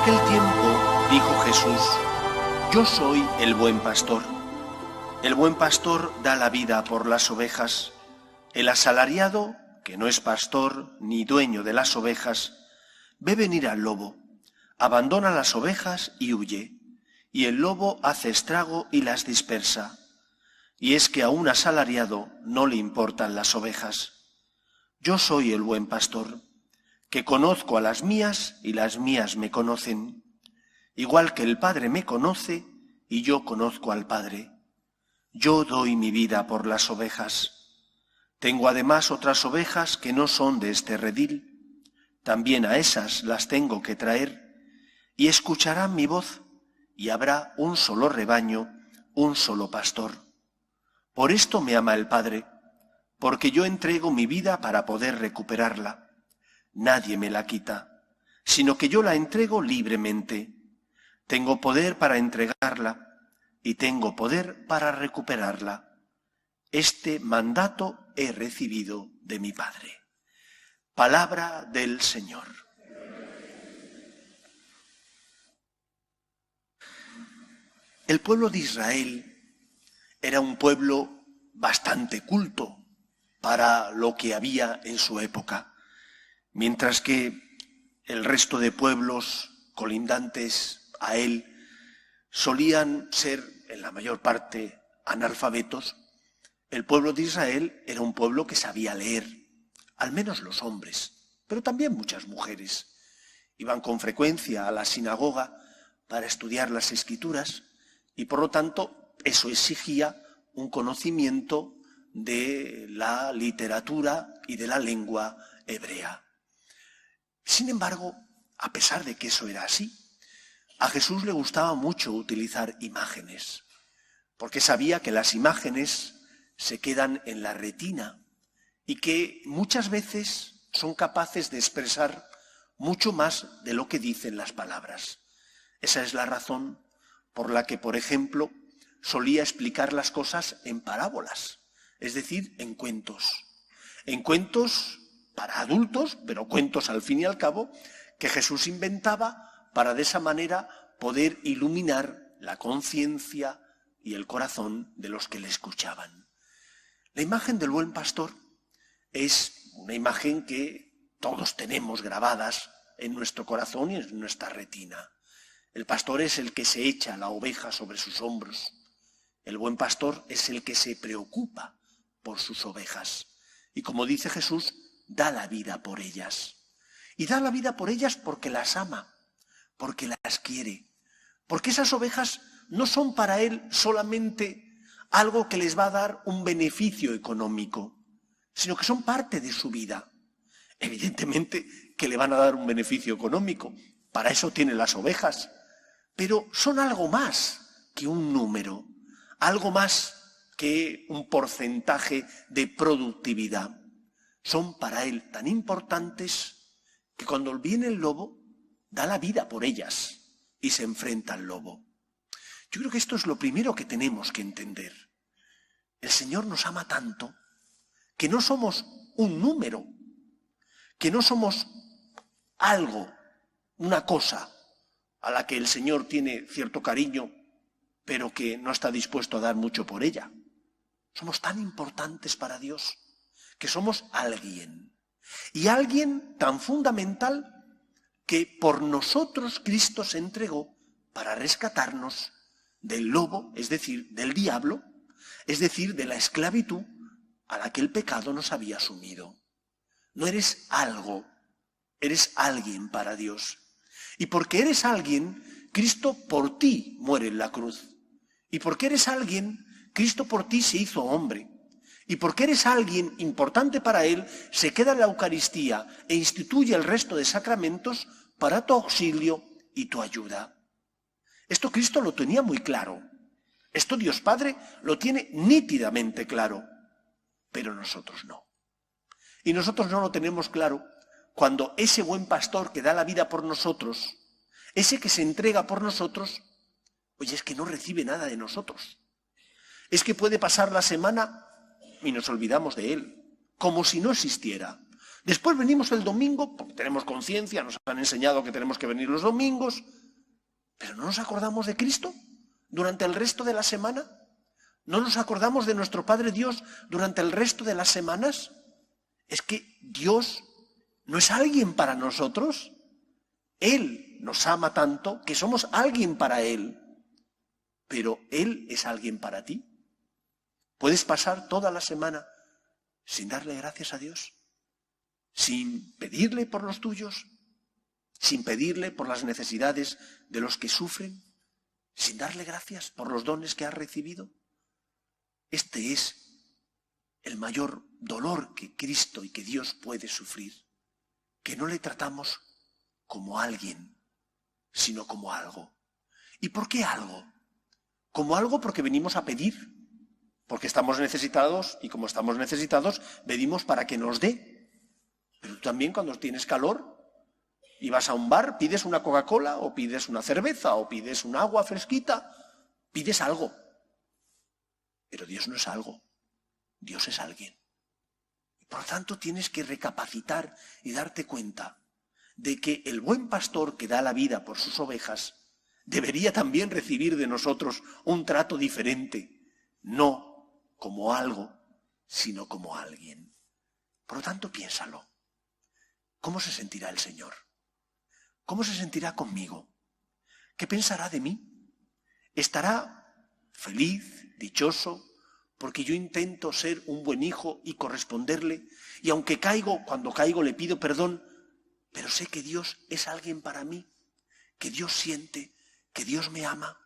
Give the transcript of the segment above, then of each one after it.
aquel tiempo dijo Jesús: Yo soy el buen pastor. El buen pastor da la vida por las ovejas. El asalariado, que no es pastor ni dueño de las ovejas, ve venir al lobo, abandona las ovejas y huye, y el lobo hace estrago y las dispersa. Y es que a un asalariado no le importan las ovejas. Yo soy el buen pastor, que conozco a las mías y las mías me conocen, igual que el Padre me conoce y yo conozco al Padre. Yo doy mi vida por las ovejas. Tengo además otras ovejas que no son de este redil. También a esas las tengo que traer, y escucharán mi voz, y habrá un solo rebaño, un solo pastor. Por esto me ama el Padre, porque yo entrego mi vida para poder recuperarla. Nadie me la quita, sino que yo la entrego libremente. Tengo poder para entregarla y tengo poder para recuperarla. Este mandato he recibido de mi Padre. Palabra del Señor. El pueblo de Israel era un pueblo bastante culto para lo que había en su época, mientras que el resto de pueblos colindantes a él solían ser, en la mayor parte, analfabetos. El pueblo de Israel era un pueblo que sabía leer, al menos los hombres, pero también muchas mujeres. Iban con frecuencia a la sinagoga para estudiar las Escrituras y, por lo tanto, eso exigía un conocimiento de la literatura y de la lengua hebrea. Sin embargo, a pesar de que eso era así, a Jesús le gustaba mucho utilizar imágenes, porque sabía que las imágenes se quedan en la retina y que muchas veces son capaces de expresar mucho más de lo que dicen las palabras. Esa es la razón por la que, por ejemplo, solía explicar las cosas en parábolas, es decir, en cuentos. En cuentos para adultos, pero cuentos al fin y al cabo, que Jesús inventaba para de esa manera poder iluminar la conciencia y el corazón de los que le escuchaban. La imagen del buen pastor es una imagen que todos tenemos grabadas en nuestro corazón y en nuestra retina. El pastor es el que se echa la oveja sobre sus hombros. El buen pastor es el que se preocupa por sus ovejas. Y como dice Jesús, da la vida por ellas. Y da la vida por ellas porque las ama, porque las quiere, porque esas ovejas no son para él solamente algo que les va a dar un beneficio económico, sino que son parte de su vida. Evidentemente que le van a dar un beneficio económico, para eso tiene las ovejas, pero son algo más que un número, algo más que un porcentaje de productividad. Son para él tan importantes que cuando viene el lobo, da la vida por ellas y se enfrenta al lobo. Yo creo que esto es lo primero que tenemos que entender. El Señor nos ama tanto que no somos un número, que no somos algo, una cosa a la que el Señor tiene cierto cariño, pero que no está dispuesto a dar mucho por ella. Somos tan importantes para Dios que somos alguien. Y alguien tan fundamental que por nosotros Cristo se entregó para rescatarnos del lobo, es decir, del diablo, es decir, de la esclavitud a la que el pecado nos había sumido. No eres algo, eres alguien para Dios. Y porque eres alguien, Cristo por ti muere en la cruz. Y porque eres alguien, Cristo por ti se hizo hombre. Y porque eres alguien importante para Él, se queda en la Eucaristía e instituye el resto de sacramentos para tu auxilio y tu ayuda. Esto Cristo lo tenía muy claro. Esto Dios Padre lo tiene nítidamente claro. Pero nosotros no. Y nosotros no lo tenemos claro cuando ese buen pastor que da la vida por nosotros, ese que se entrega por nosotros, oye, es que no recibe nada de nosotros. Es que puede pasar la semana y nos olvidamos de él, como si no existiera. Después venimos el domingo, porque tenemos conciencia, nos han enseñado que tenemos que venir los domingos, pero ¿no nos acordamos de Cristo durante el resto de la semana? ¿No nos acordamos de nuestro Padre Dios durante el resto de las semanas? Es que Dios no es alguien para nosotros. Él nos ama tanto que somos alguien para Él. Pero Él es alguien para ti. ¿Puedes pasar toda la semana sin darle gracias a Dios? Sin pedirle por los tuyos, sin pedirle por las necesidades de los que sufren, sin darle gracias por los dones que has recibido. Este es el mayor dolor que Cristo y que Dios puede sufrir, que no le tratamos como alguien, sino como algo. ¿Y por qué algo? Como algo porque venimos a pedir, porque estamos necesitados y como estamos necesitados, pedimos para que nos dé. Pero tú también cuando tienes calor y vas a un bar, pides una Coca-Cola o pides una cerveza o pides un agua fresquita, pides algo. Pero Dios no es algo, Dios es alguien. Por lo tanto, tienes que recapacitar y darte cuenta de que el buen pastor que da la vida por sus ovejas debería también recibir de nosotros un trato diferente, no como algo, sino como alguien. Por lo tanto, piénsalo. ¿Cómo se sentirá el Señor? ¿Cómo se sentirá conmigo? ¿Qué pensará de mí? ¿Estará feliz, dichoso, porque yo intento ser un buen hijo y corresponderle? Y aunque cuando caigo le pido perdón, pero sé que Dios es alguien para mí, que Dios siente, que Dios me ama.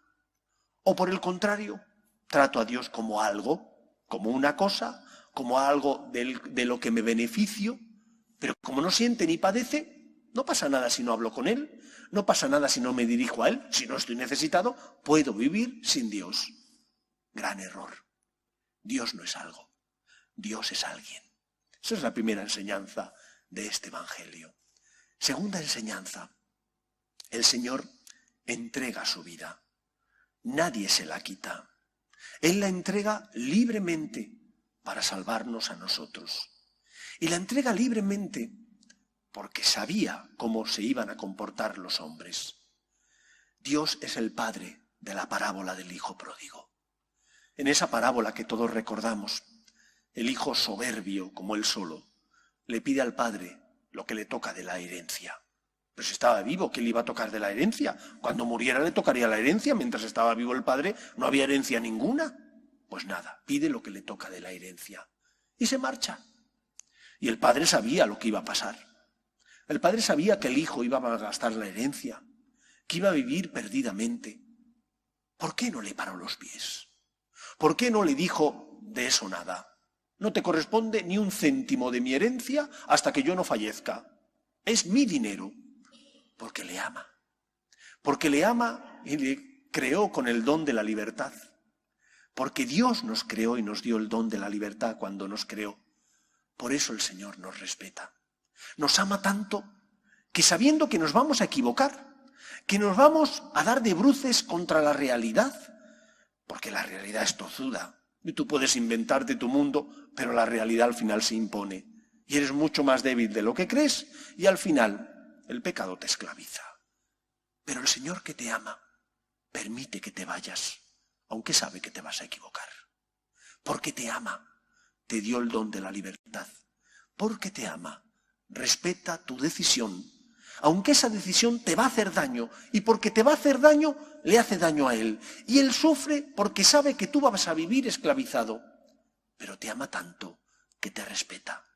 O por el contrario, trato a Dios como algo, como una cosa, como algo de lo que me beneficio, pero como no siente ni padece, no pasa nada si no hablo con Él, no pasa nada si no me dirijo a Él, si no estoy necesitado, puedo vivir sin Dios. Gran error. Dios no es algo, Dios es alguien. Esa es la primera enseñanza de este Evangelio. Segunda enseñanza, el Señor entrega su vida. Nadie se la quita. Él la entrega libremente para salvarnos a nosotros. Y la entrega libremente porque sabía cómo se iban a comportar los hombres. Dios es el Padre de la parábola del Hijo pródigo. En esa parábola que todos recordamos, el hijo soberbio como él solo le pide al Padre lo que le toca de la herencia. Pero si estaba vivo, ¿qué le iba a tocar de la herencia? Cuando muriera le tocaría la herencia, mientras estaba vivo el Padre no había herencia ninguna. Pues nada, pide lo que le toca de la herencia y se marcha. Y el Padre sabía lo que iba a pasar. El Padre sabía que el hijo iba a gastar la herencia, que iba a vivir perdidamente. ¿Por qué no le paró los pies? ¿Por qué no le dijo de eso nada? No te corresponde ni un céntimo de mi herencia hasta que yo no fallezca. Es mi dinero. Porque le ama. Porque le ama y le creó con el don de la libertad. Porque Dios nos creó y nos dio el don de la libertad cuando nos creó. Por eso el Señor nos respeta. Nos ama tanto que sabiendo que nos vamos a equivocar, que nos vamos a dar de bruces contra la realidad, porque la realidad es tozuda. Y tú puedes inventarte tu mundo, pero la realidad al final se impone. Y eres mucho más débil de lo que crees y al final el pecado te esclaviza. Pero el Señor que te ama permite que te vayas, aunque sabe que te vas a equivocar. Porque te ama, te dio el don de la libertad. Porque te ama, respeta tu decisión, aunque esa decisión te va a hacer daño, y porque te va a hacer daño, le hace daño a él. Y él sufre porque sabe que tú vas a vivir esclavizado, pero te ama tanto que te respeta.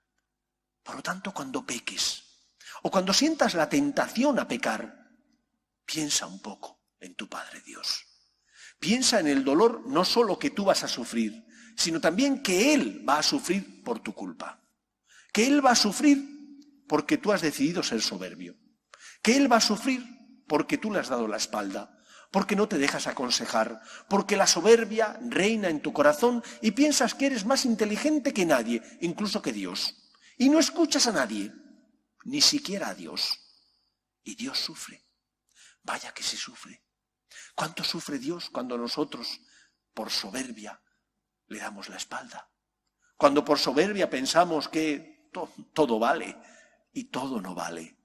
Por lo tanto, cuando peques, o cuando sientas la tentación a pecar, piensa un poco en tu Padre Dios. Piensa en el dolor no solo que tú vas a sufrir, sino también que Él va a sufrir por tu culpa. Que Él va a sufrir porque tú has decidido ser soberbio. Que Él va a sufrir porque tú le has dado la espalda, porque no te dejas aconsejar, porque la soberbia reina en tu corazón y piensas que eres más inteligente que nadie, incluso que Dios. Y no escuchas a nadie, ni siquiera a Dios. Y Dios sufre. Vaya que se sufre. ¿Cuánto sufre Dios cuando nosotros, por soberbia, le damos la espalda? Cuando por soberbia pensamos que todo vale, y todo no vale.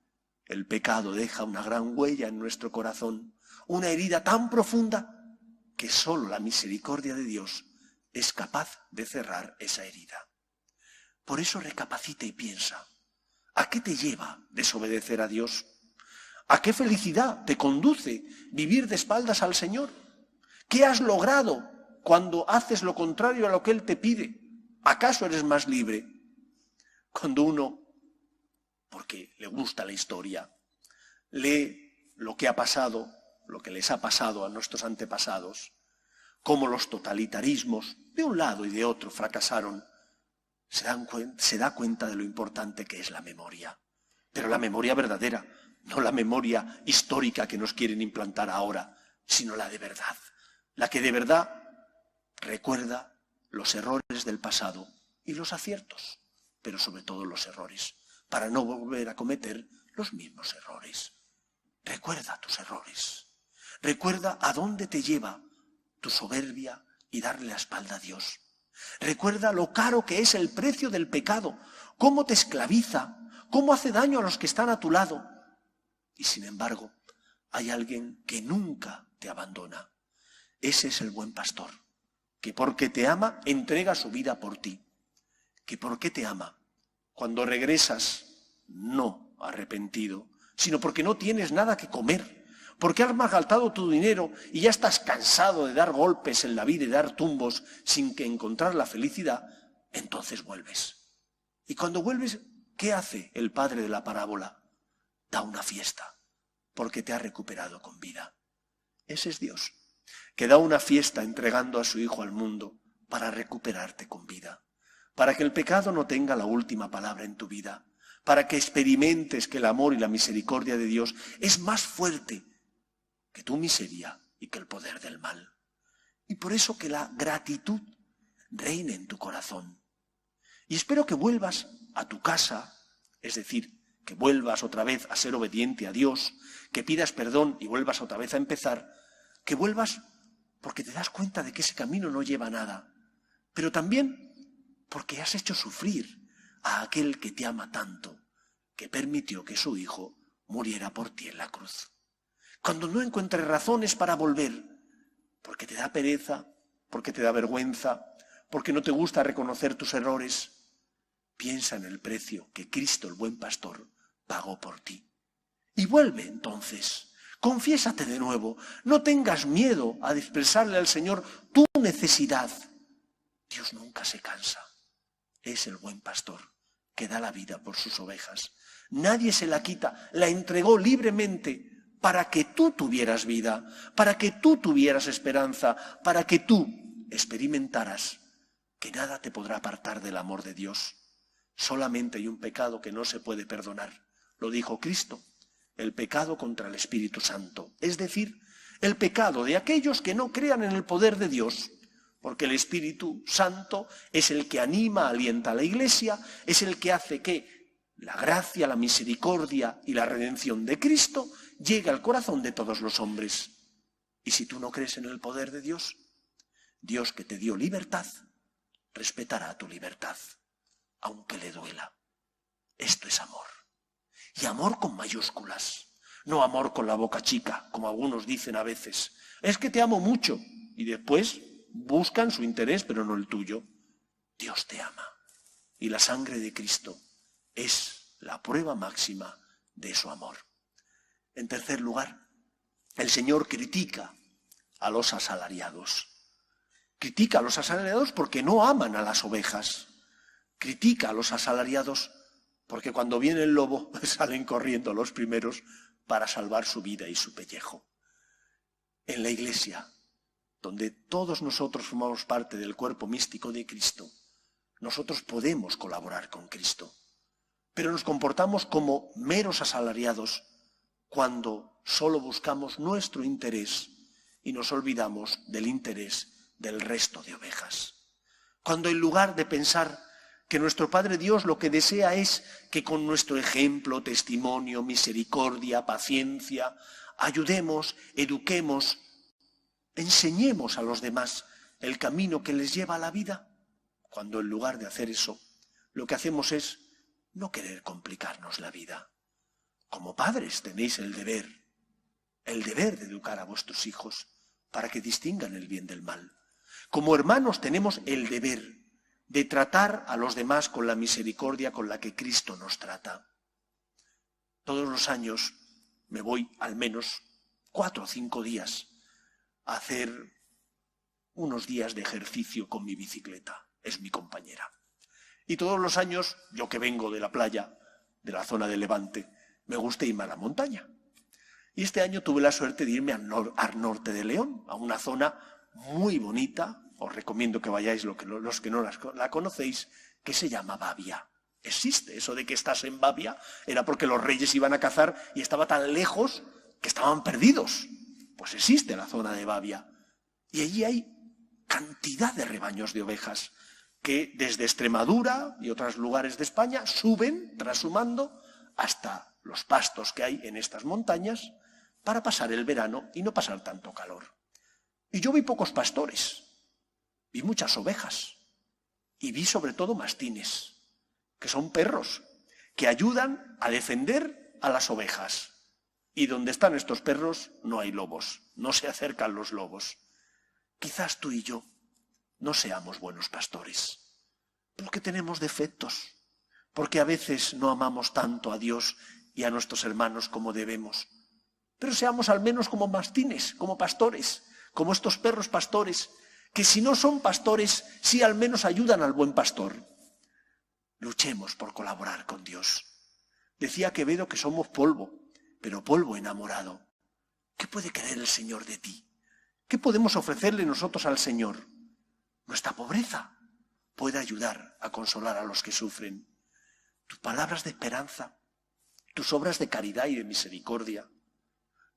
El pecado deja una gran huella en nuestro corazón, una herida tan profunda que solo la misericordia de Dios es capaz de cerrar esa herida. Por eso recapacita y piensa, ¿a qué te lleva desobedecer a Dios? ¿A qué felicidad te conduce vivir de espaldas al Señor? ¿Qué has logrado cuando haces lo contrario a lo que Él te pide? ¿Acaso eres más libre? Cuando uno, porque le gusta la historia, lee lo que ha pasado, lo que les ha pasado a nuestros antepasados, cómo los totalitarismos de un lado y de otro fracasaron, se da cuenta de lo importante que es la memoria. Pero la memoria verdadera, no la memoria histórica que nos quieren implantar ahora, sino la de verdad. La que de verdad recuerda los errores del pasado y los aciertos, pero sobre todo los errores, para no volver a cometer los mismos errores. Recuerda tus errores. Recuerda a dónde te lleva tu soberbia y darle la espalda a Dios. Recuerda lo caro que es el precio del pecado, cómo te esclaviza, cómo hace daño a los que están a tu lado. Y sin embargo, hay alguien que nunca te abandona. Ese es el buen pastor, que porque te ama, entrega su vida por ti. Que porque te ama, cuando regresas, no arrepentido, sino porque no tienes nada que comer, porque has malgastado tu dinero y ya estás cansado de dar golpes en la vida y dar tumbos sin que encontrar la felicidad, entonces vuelves. Y cuando vuelves, ¿qué hace el padre de la parábola? Da una fiesta, porque te ha recuperado con vida. Ese es Dios, que da una fiesta entregando a su Hijo al mundo para recuperarte con vida, para que el pecado no tenga la última palabra en tu vida, para que experimentes que el amor y la misericordia de Dios es más fuerte que tu miseria y que el poder del mal. Y por eso que la gratitud reine en tu corazón. Y espero que vuelvas a tu casa, es decir, que vuelvas otra vez a ser obediente a Dios, que pidas perdón y vuelvas otra vez a empezar, que vuelvas porque te das cuenta de que ese camino no lleva a nada, pero también porque has hecho sufrir a aquel que te ama tanto, que permitió que su Hijo muriera por ti en la cruz. Cuando no encuentres razones para volver, porque te da pereza, porque te da vergüenza, porque no te gusta reconocer tus errores, piensa en el precio que Cristo, el buen pastor, pagó por ti. Y vuelve entonces, confiésate de nuevo, no tengas miedo a expresarle al Señor tu necesidad. Dios nunca se cansa, es el buen pastor que da la vida por sus ovejas. Nadie se la quita, la entregó libremente para que tú tuvieras vida, para que tú tuvieras esperanza, para que tú experimentaras que nada te podrá apartar del amor de Dios. Solamente hay un pecado que no se puede perdonar, lo dijo Cristo, el pecado contra el Espíritu Santo, es decir, el pecado de aquellos que no crean en el poder de Dios, porque el Espíritu Santo es el que anima, alienta a la Iglesia, es el que hace que la gracia, la misericordia y la redención de Cristo llegue al corazón de todos los hombres. Y si tú no crees en el poder de Dios, Dios que te dio libertad, respetará tu libertad, aunque le duela. Esto es amor. Y amor con mayúsculas, no amor con la boca chica, como algunos dicen a veces. Es que te amo mucho, y después buscan su interés, pero no el tuyo. Dios te ama. Y la sangre de Cristo es la prueba máxima de su amor. En tercer lugar, el Señor critica a los asalariados. Critica a los asalariados porque no aman a las ovejas. Critica a los asalariados porque cuando viene el lobo salen corriendo los primeros para salvar su vida y su pellejo. En la Iglesia, donde todos nosotros formamos parte del cuerpo místico de Cristo, nosotros podemos colaborar con Cristo, pero nos comportamos como meros asalariados cuando solo buscamos nuestro interés y nos olvidamos del interés del resto de ovejas. Cuando en lugar de pensar que nuestro Padre Dios lo que desea es que con nuestro ejemplo, testimonio, misericordia, paciencia, ayudemos, eduquemos, enseñemos a los demás el camino que les lleva a la vida, cuando en lugar de hacer eso, lo que hacemos es no querer complicarnos la vida. Como padres tenéis el deber de educar a vuestros hijos para que distingan el bien del mal. Como hermanos tenemos el deber de tratar a los demás con la misericordia con la que Cristo nos trata. Todos los años me voy al menos 4 o 5 días a hacer unos días de ejercicio con mi bicicleta. Es mi compañera. Y todos los años, yo que vengo de la playa, de la zona de Levante, me gusta irme a la montaña. Y este año tuve la suerte de irme al norte de León, a una zona muy bonita. Os recomiendo que vayáis los que no la conocéis, que se llama Babia. Existe eso de que estás en Babia, era porque los reyes iban a cazar y estaba tan lejos que estaban perdidos. Pues existe la zona de Babia. Y allí hay cantidad de rebaños de ovejas que desde Extremadura y otros lugares de España suben, trashumando, hasta los pastos que hay en estas montañas para pasar el verano y no pasar tanto calor. Y yo vi pocos pastores, vi muchas ovejas y vi sobre todo mastines, que son perros que ayudan a defender a las ovejas. Y donde están estos perros no hay lobos, no se acercan los lobos. Quizás tú y yo no seamos buenos pastores, porque tenemos defectos, porque a veces no amamos tanto a Dios y a nuestros hermanos como debemos. Pero seamos al menos como mastines, como pastores, como estos perros pastores, que si no son pastores, sí al menos ayudan al buen pastor. Luchemos por colaborar con Dios. Decía Quevedo que somos polvo, pero polvo enamorado. ¿Qué puede querer el Señor de ti? ¿Qué podemos ofrecerle nosotros al Señor? Nuestra pobreza puede ayudar a consolar a los que sufren. Tus palabras de esperanza, tus obras de caridad y de misericordia,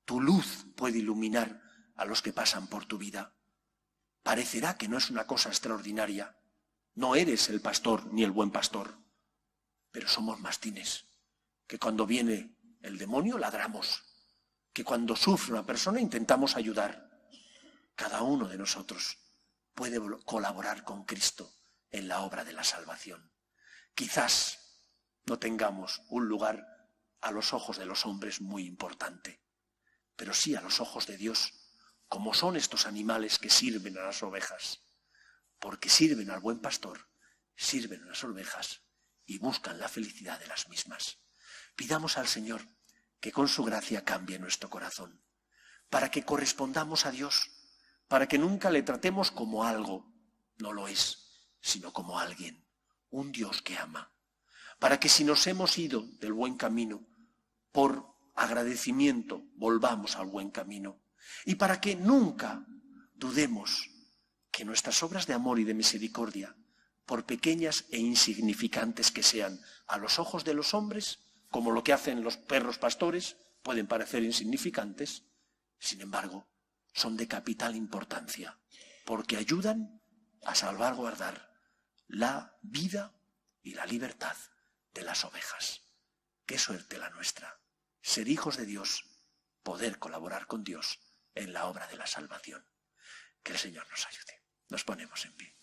tu luz puede iluminar a los que pasan por tu vida. Parecerá que no es una cosa extraordinaria. No eres el pastor ni el buen pastor, pero somos mastines, que cuando viene el demonio ladramos, que cuando sufre una persona intentamos ayudar. Cada uno de nosotros puede colaborar con Cristo en la obra de la salvación. Quizás no tengamos un lugar a los ojos de los hombres muy importante, pero sí a los ojos de Dios, como son estos animales que sirven a las ovejas, porque sirven al buen pastor, sirven a las ovejas y buscan la felicidad de las mismas. Pidamos al Señor que con su gracia cambie nuestro corazón, para que correspondamos a Dios, para que nunca le tratemos como algo, no lo es, sino como alguien, un Dios que ama, para que si nos hemos ido del buen camino, por agradecimiento volvamos al buen camino, y para que nunca dudemos que nuestras obras de amor y de misericordia, por pequeñas e insignificantes que sean a los ojos de los hombres, como lo que hacen los perros pastores, pueden parecer insignificantes, sin embargo, son de capital importancia, porque ayudan a salvaguardar la vida y la libertad de las ovejas. Qué suerte la nuestra, ser hijos de Dios, poder colaborar con Dios en la obra de la salvación. Que el Señor nos ayude. Nos ponemos en pie.